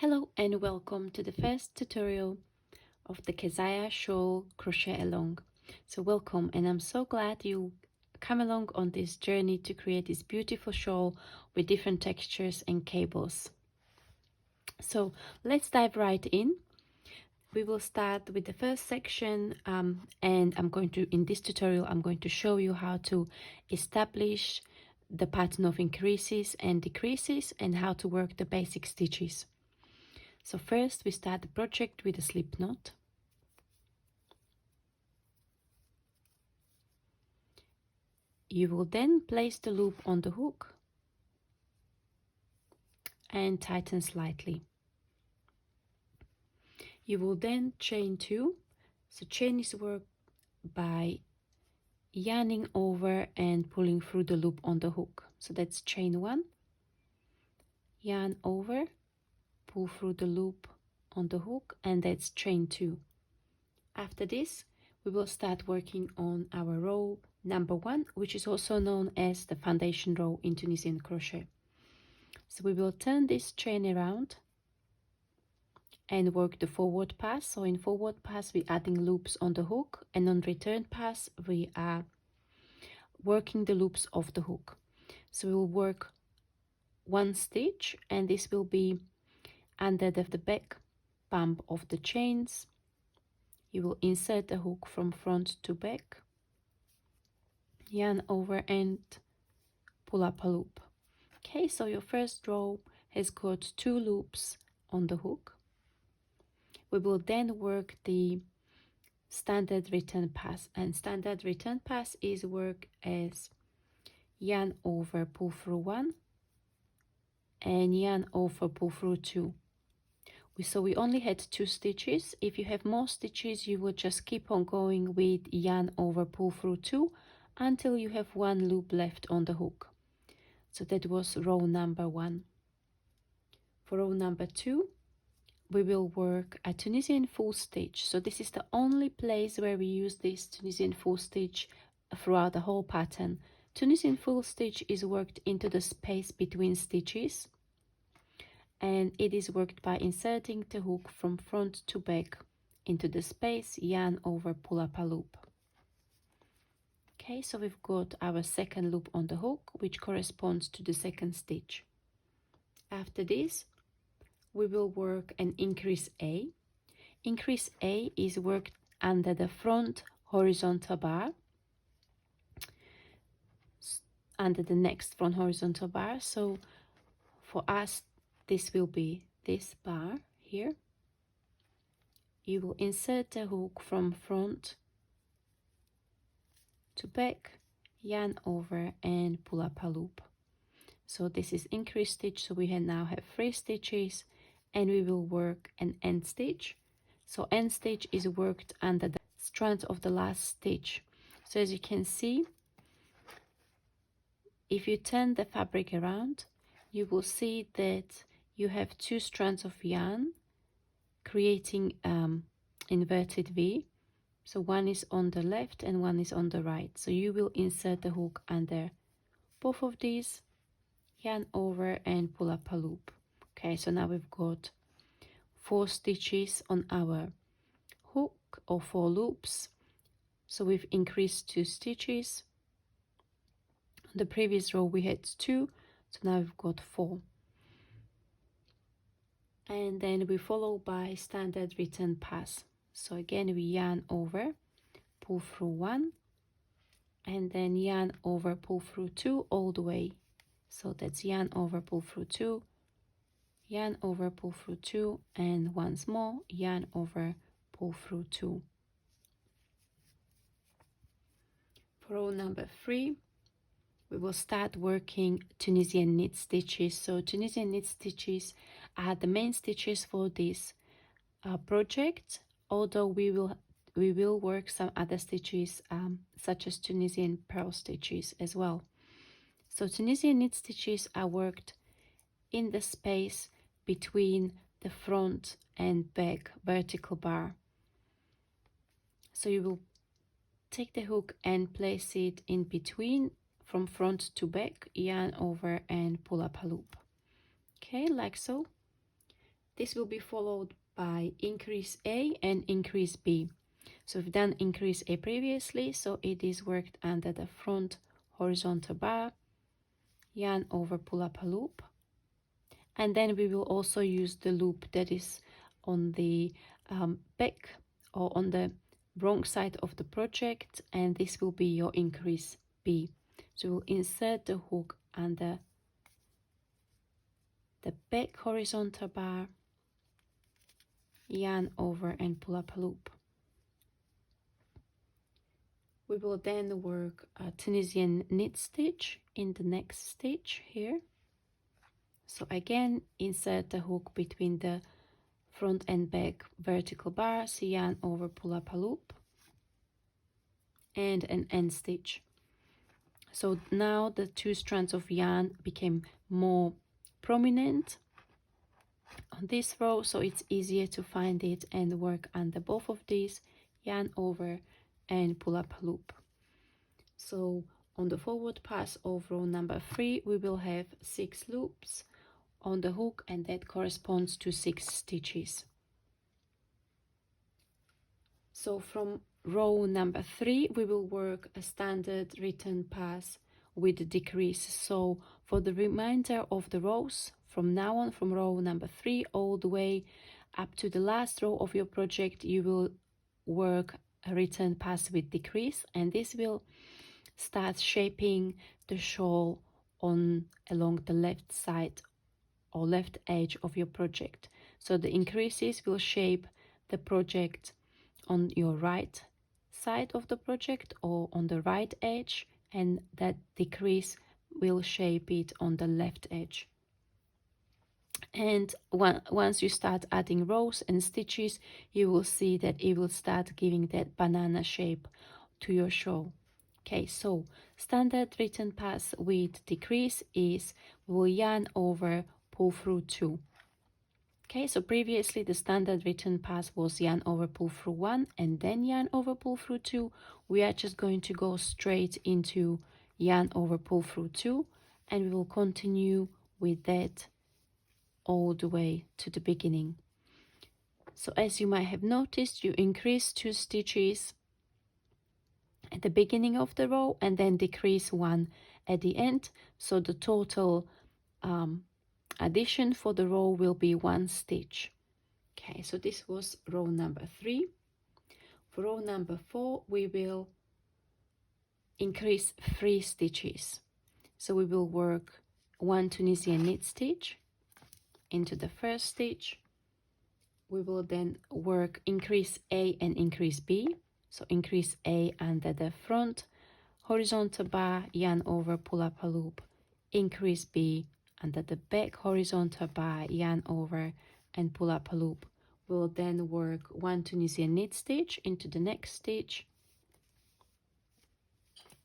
Hello and welcome to the first tutorial of the Keziah Shawl Crochet Along. So welcome, and I'm so glad you come along on this journey to create this beautiful shawl with different textures and cables. So let's dive right in. We will start with the first section and in this tutorial I'm going to show you how to establish the pattern of increases and decreases and how to work the basic stitches. So first we start the project with a slip knot. You will then place the loop on the hook and tighten slightly. You will then chain 2. So chain is worked by yarning over and pulling through the loop on the hook. So that's chain 1. Yarn over, pull through the loop on the hook, and that's chain 2. After this, we will start working on our row number 1, which is also known as the foundation row in Tunisian crochet. So we will turn this chain around and work the forward pass. So in forward pass we're adding loops on the hook, and on return pass we are working the loops of the hook. So we will work 1 stitch, and this will be under the back bump of the chains. You will insert the hook from front to back, yarn over and pull up a loop. Okay, so your first row has got 2 loops on the hook. We will then work the standard return pass, and standard return pass is worked as yarn over, pull through 1 and yarn over, pull through 2. So we only had 2 stitches. If you have more stitches, you will just keep on going with yarn over, pull through 2 until you have 1 loop left on the hook. So that was row number 1. For row number 2, we will work a Tunisian full stitch. So this is the only place where we use this Tunisian full stitch throughout the whole pattern. Tunisian full stitch is worked into the space between stitches, and it is worked by inserting the hook from front to back into the space, yarn over, pull up a loop. Okay, so we've got our second loop on the hook, which corresponds to the second stitch. After this, we will work an increase A. Increase A is worked under the front horizontal bar, under the next front horizontal bar. So for us, this will be this bar here. You will insert the hook from front to back, yarn over and pull up a loop. So this is increase stitch, so we now have 3 stitches, and we will work an end stitch. So end stitch is worked under the strand of the last stitch. So as you can see, if you turn the fabric around, you will see that you have 2 strands of yarn creating inverted V. So one is on the left and one is on the right. So you will insert the hook under both of these, yarn over and pull up a loop. Okay, so now we've got 4 stitches on our hook, or 4 loops. So we've increased 2 stitches. On the previous row we had 2, so now we've got 4. And then we follow by standard return pass. So again we yarn over, pull through 1, and then yarn over, pull through 2 all the way. So that's yarn over, pull through 2, yarn over, pull through 2, and once more yarn over, pull through 2. For row number 3, we will start working Tunisian knit stitches. So Tunisian knit stitches are the main stitches for this project, although we will work some other stitches such as Tunisian purl stitches as well. So Tunisian knit stitches are worked in the space between the front and back vertical bar. So you will take the hook and place it in between from front to back, yarn over and pull up a loop. Okay, like so. This will be followed by increase A and increase B. So we've done increase A previously, so it is worked under the front horizontal bar, yarn over, pull up a loop, and then we will also use the loop that is on the back or on the wrong side of the project, and this will be your increase B. So we'll insert the hook under the back horizontal bar, yarn over and pull up a loop. We will then work a Tunisian knit stitch in the next stitch here. So again, insert the hook between the front and back vertical bars, yarn over, pull up a loop, and an end stitch. So now the two strands of yarn became more prominent on this row, so it's easier to find it and work under both of these, yarn over and pull up a loop. So on the forward pass of row number 3, we will have 6 loops on the hook, and that corresponds to 6 stitches. So from row number 3, we will work a standard return pass with decrease. So for the remainder of the rows, from now on, from row number 3 all the way up to the last row of your project, you will work a return pass with decrease, and this will start shaping the shawl along the left side or left edge of your project. So the increases will shape the project on your right side of the project or on the right edge, and that decrease will shape it on the left edge. And once you start adding rows and stitches, you will see that it will start giving that banana shape to your shawl. Okay, so standard return pass with decrease is we will yarn over, pull through 2. Okay, so previously the standard return pass was yarn over, pull through 1 and then yarn over, pull through 2. We are just going to go straight into yarn over, pull through 2, and we will continue with that all the way to the beginning. So as you might have noticed, you increase 2 stitches at the beginning of the row and then decrease 1 at the end. So the total addition for the row will be 1 stitch. Okay, so this was row number 3. For row number 4, we will increase 3 stitches. So we will work 1 Tunisian knit stitch into the first stitch. We will then work increase A and increase B. So increase A under the front horizontal bar, yarn over, pull up a loop. Increase B under the back horizontal bar, yarn over and pull up a loop. We will then work 1 Tunisian knit stitch into the next stitch,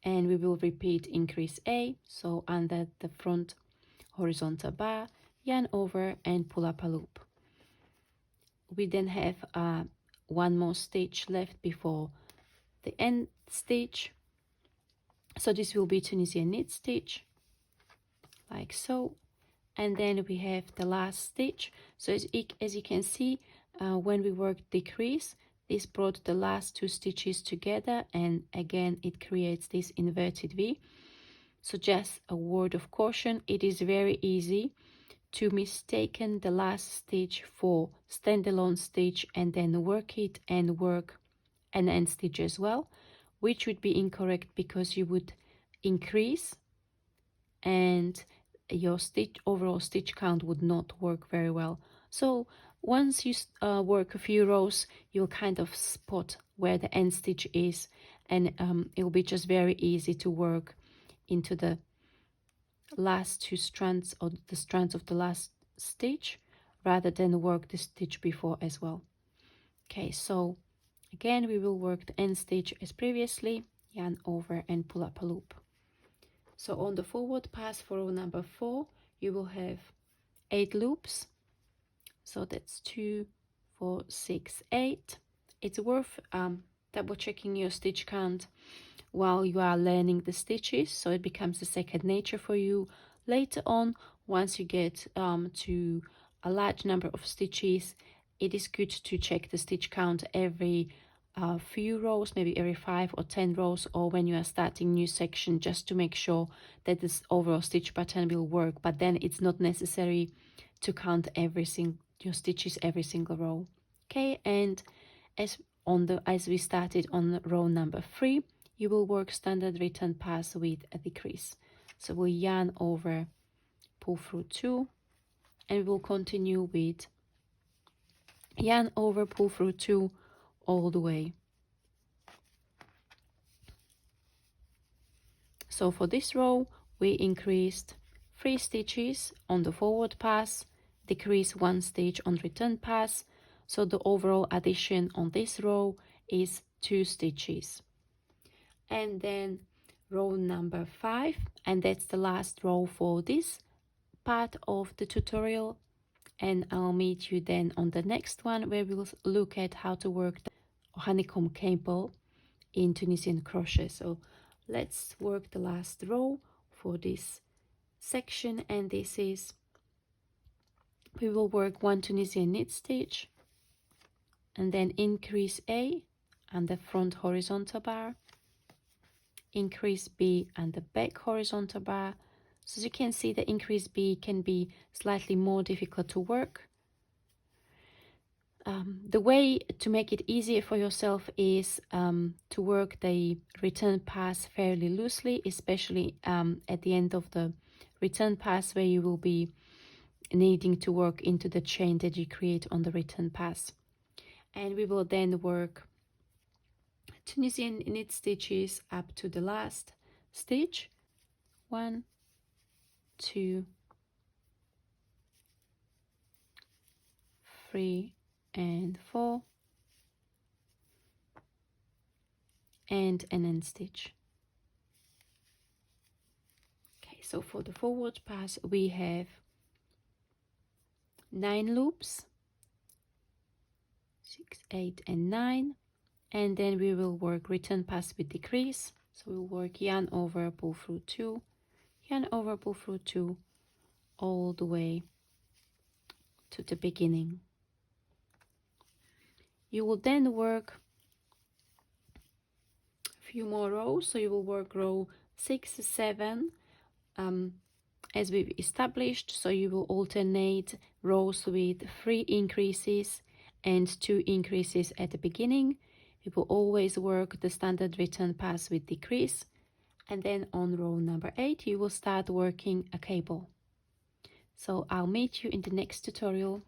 and we will repeat increase A, so under the front horizontal bar, yarn over and pull up a loop. We then have one more stitch left before the end stitch, so this will be Tunisian knit stitch like so, and then we have the last stitch. So as you can see, when we work decrease, this brought the last 2 stitches together, and again it creates this inverted V. So just a word of caution, it is very easy to mistaken the last stitch for standalone stitch and then work it and work an end stitch as well, which would be incorrect because you would increase and your overall stitch count would not work very well. So once you work a few rows, you'll kind of spot where the end stitch is, and it will be just very easy to work into the last 2 strands or the strands of the last stitch rather than work the stitch before as well. Okay, so again we will work the end stitch as previously, yarn over and pull up a loop. So on the forward pass for row number 4, you will have 8 loops. So that's 2, 4, 6, 8. It's worth double checking your stitch count while you are learning the stitches, so it becomes a second nature for you later on once you get to a large number of stitches, it is good to check the stitch count every few rows, maybe every 5 or 10 rows, or when you are starting new section, just to make sure that this overall stitch pattern will work. But then it's not necessary to count every single your stitches every single row. Okay, and as we started on row number 3, you will work standard return pass with a decrease. So we'll yarn over, pull through 2, and we'll continue with yarn over, pull through 2 all the way. So for this row, we increased 3 stitches on the forward pass, decrease 1 stitch on return pass, so the overall addition on this row is 2 stitches. And then row number 5, and that's the last row for this part of the tutorial, and I'll meet you then on the next one, where we'll look at how to work the honeycomb cable in Tunisian crochet. So let's work the last row for this section, and this is, we will work 1 Tunisian knit stitch and then increase A and the front horizontal bar, increase B and the back horizontal bar. So as you can see, the increase B can be slightly more difficult to work. The way to make it easier for yourself is to work the return pass fairly loosely, especially at the end of the return pass, where you will be needing to work into the chain that you create on the return pass. And we will then work Tunisian knit stitches up to the last stitch. 1, 2, 3 and 4, and an end stitch. Okay, so for the forward pass we have 9 loops, 6, 8 and 9, and then we will work return pass with decrease. So we'll work yarn over, pull through 2, yarn over, pull through 2 all the way to the beginning. You will then work a few more rows, so you will work row 6, 7 as we've established. So you will alternate rows with 3 increases and 2 increases at the beginning. You will always work the standard return pass with decrease, and then on row number 8 you will start working a cable. So I'll meet you in the next tutorial.